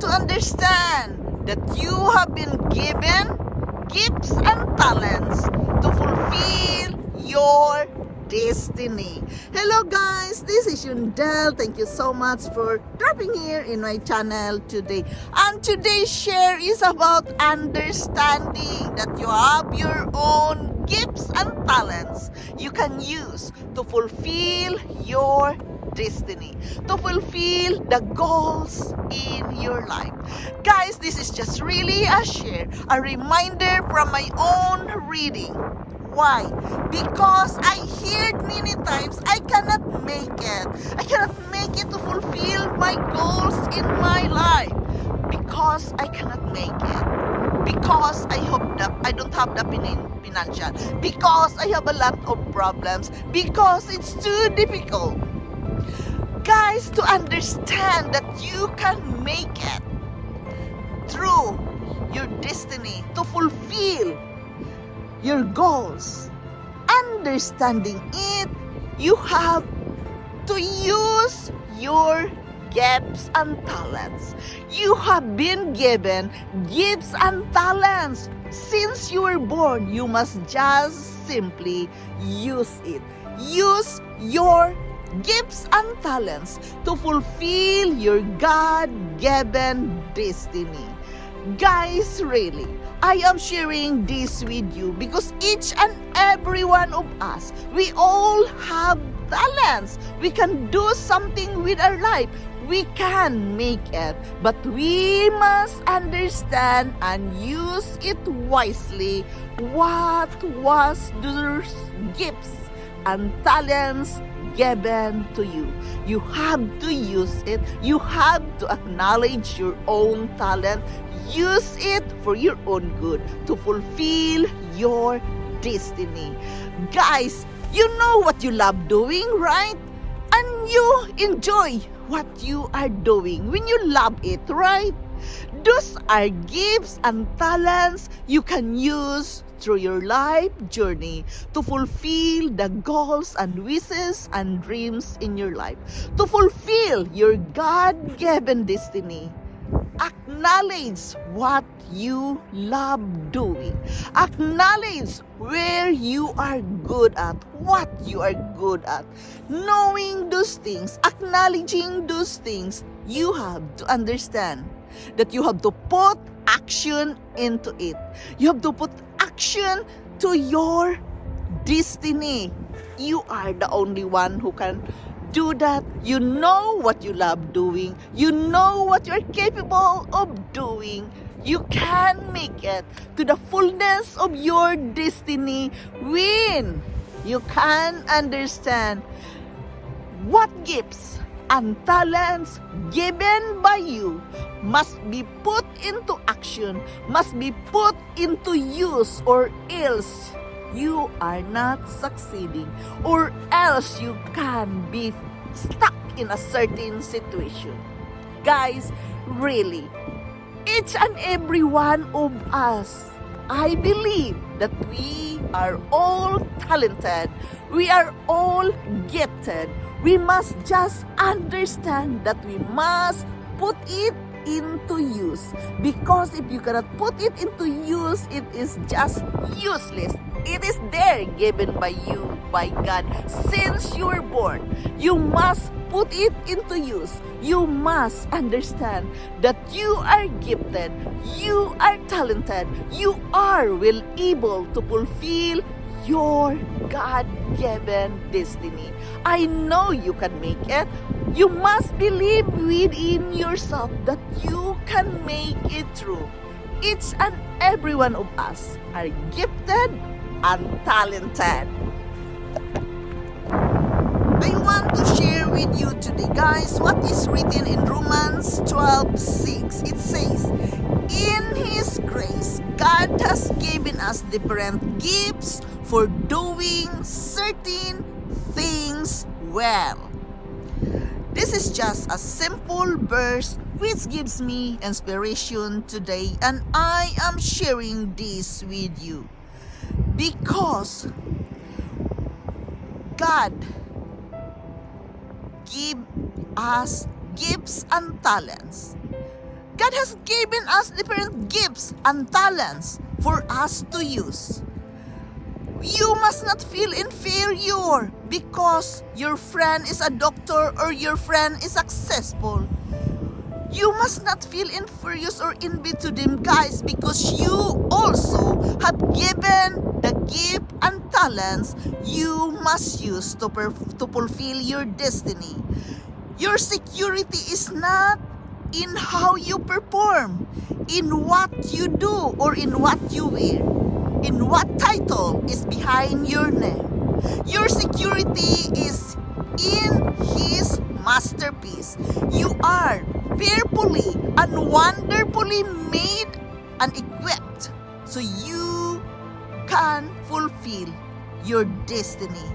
to understand that you have been given gifts and talents to fulfill your destiny. Hello guys, this is Yundel. Thank you so much for dropping here in my channel today. And today's share is about understanding that you have your own gifts and talents you can use to fulfill your destiny, to fulfill the goals in your life. Guys, this is just really a share, a reminder from my own reading. Why? Because I heard many times I cannot make it. I cannot make it to fulfill my goals in my life. Because I cannot make it. Because I don't have the financial. Because I have a lot of problems. Because it's too difficult. Guys, to understand that you can make it through your destiny, to fulfill your goals, understanding it, you have to use your gifts and talents. You have been given gifts and talents. Since you were born, you must just simply use it. Use your gifts and talents to fulfill your God-given destiny. Guys, really, I am sharing this with you because each and every one of us, we all have talents. We can do something with our life. We can make it, but we must understand and use it wisely. What was those gifts and talents given to you? You have to use it. You have to acknowledge your own talent. Use it for your own good to fulfill your destiny. Guys, you know what you love doing, right? And you enjoy what you are doing when you love it, right? Those are gifts and talents you can use through your life journey to fulfill the goals and wishes and dreams in your life, to fulfill your God-given destiny. Acknowledge what you love doing. Acknowledge where you are good at, what you are good at. Knowing those things, acknowledging those things, you have to understand that you have to put action into it. You have to put action to your destiny. You are the only one who can do that. You know what you love doing. You know what you're capable of doing. You can make it to the fullness of your destiny when you can understand what gifts and talents given by you must be put into action, must be put into use, or else you are not succeeding, or else you can be stuck in a certain situation. Guys, really, each and every one of us, I believe that we are all talented. We are all gifted. We must just understand that we must put it into use. Because if you cannot put it into use, it is just useless. It is there given by you, by God. Since you were born, you must put it into use. You must understand that you are gifted, you are talented, you are well able to fulfill your God-given destiny. I know you can make it. You must believe within yourself that you can make it through. Each and every one of us are gifted and talented. I want to share with you today, guys, what is written in Romans 12:6. It says, in His grace, God has given us different gifts for doing certain things well. This is just a simple verse which gives me inspiration today, and I am sharing this with you because God give us gifts and talents. God has given us different gifts and talents for us to use. You must not feel inferior because your friend is a doctor or your friend is successful. You must not feel inferior or envy to them, guys, because you also have given the gift and talents you must use to fulfill your destiny. Your security is not in how you perform, in what you do, or in what you wear, in what title is behind your name. Your security is in His masterpiece. You are fearfully and wonderfully made and equipped so you can fulfill your destiny.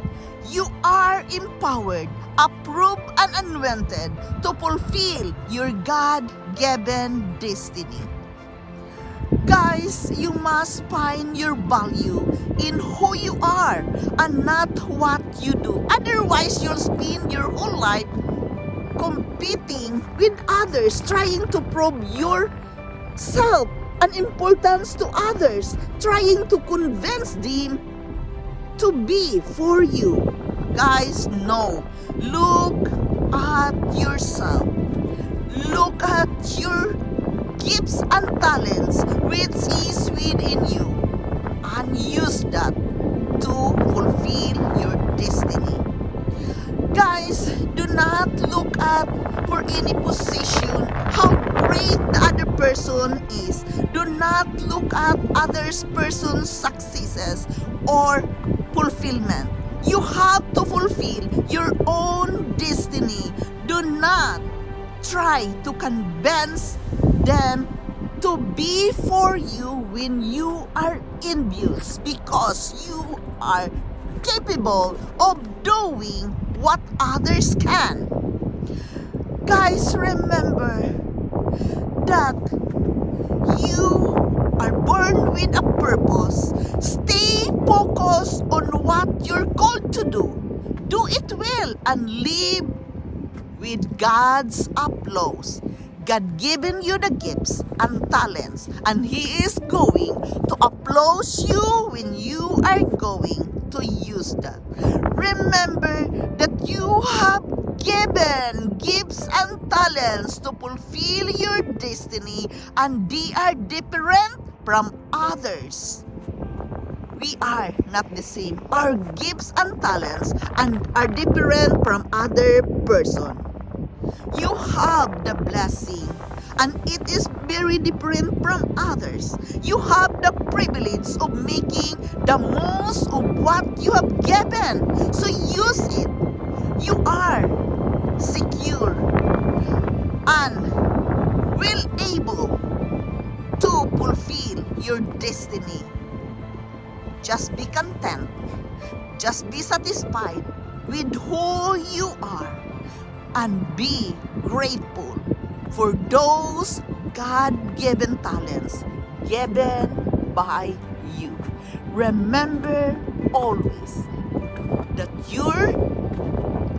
You are empowered, approved, and anointed to fulfill your God-given destiny. Guys, you must find your value in who you are and not what you do. Otherwise, you'll spend your whole life competing with others, trying to prove yourself and importance to others, trying to convince them to be for you. Guys, no. Look at yourself. Look at your gifts and talents which is within you and use that to fulfill your destiny. Guys, do not look at for any position how great the other person is. Do not look at others person's successes or fulfillment. You have to fulfill your own destiny. Do not try to convince them to be for you when you are envious, because you are capable of doing what others can. Guys, remember that you are born with a purpose. Stay focused on what you're called to do. Do it well and live with God's applause. God given you the gifts and talents, and He is going to applaud you when you are going to use that. Remember that you have given gifts and talents to fulfill your destiny, and they are different from others. We are not the same. Our gifts and talents are different from other person. You have the blessing, and it is very different from others. You have the privilege of making the most of what you have given. So use it. You are secure and will able to fulfill your destiny. Just be content. Just be satisfied with who you are. And be grateful for those God-given talents given by you. Remember always that your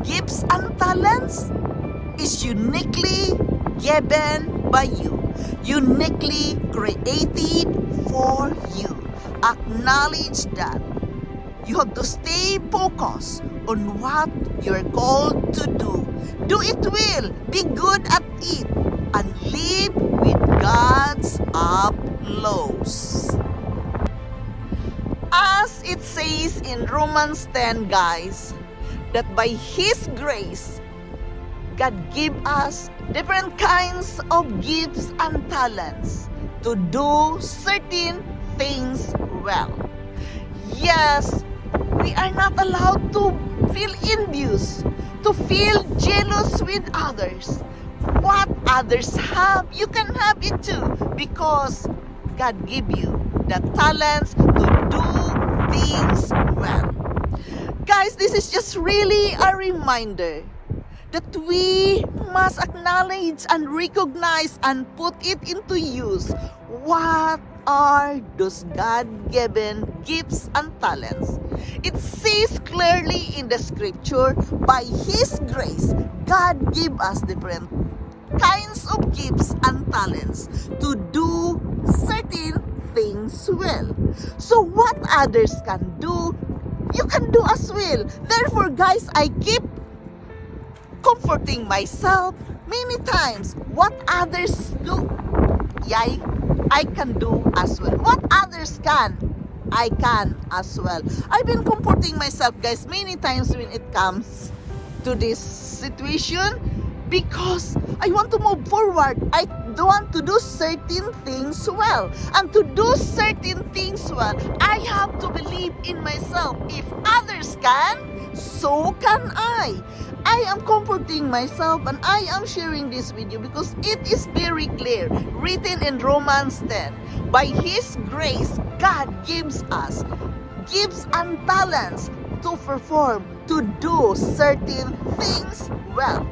gifts and talents is uniquely given by you, uniquely created for you. Acknowledge that. You have to stay focused on what you're called to do. Do it well, be good at it, and live with God's applause. As it says in Romans 10, guys, that by His grace, God give us different kinds of gifts and talents to do certain things well. Yes, we are not allowed to feel envious, to feel jealous with others. What others have, you can have it too, because God give you the talents to do things well. Guys, this is just really a reminder that we must acknowledge and recognize and put it into use. What are those God-given gifts and talents? It says clearly in the scripture, by His grace, God give us different kinds of gifts and talents to do certain things well. So what others can do, you can do as well. Therefore, guys, I keep comforting myself many times. What others do, I can do as well. What others can, I can as well. I've been comforting myself, guys, many times when it comes to this situation, because I want to move forward. I want to do certain things well. And to do certain things well, I have to believe in myself. If others can, so can I. I am comforting myself and I am sharing this with you because it is very clear, written in Romans 10. By His grace, God gives us gifts and talents to perform, to do certain things well.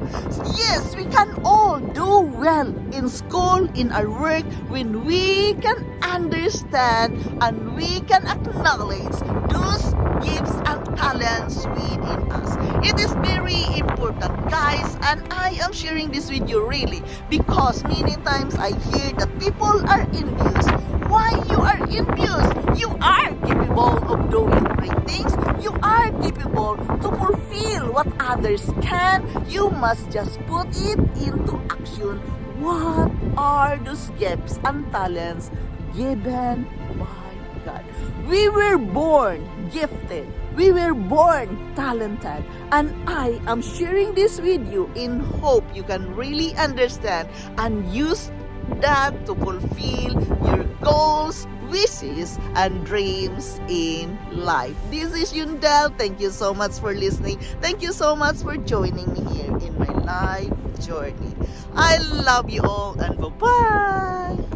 Yes, we can all do well in school, in our work, when we can understand and we can acknowledge those gifts and talents within us. It is very important, guys, and I am sharing this with you really because many times I hear that people are envious. Why you are envious? You are capable of doing great things. You are capable to fulfill what others can. You must just put it into action. What are those gifts and talents given by God? We were born gifted. We were born talented. And I am sharing this with you in hope you can really understand and use that to fulfill your goals, wishes, and dreams in life. This is Yundel. Thank you so much for listening. Thank you so much for joining me here in my life journey. I love you all and bye-bye.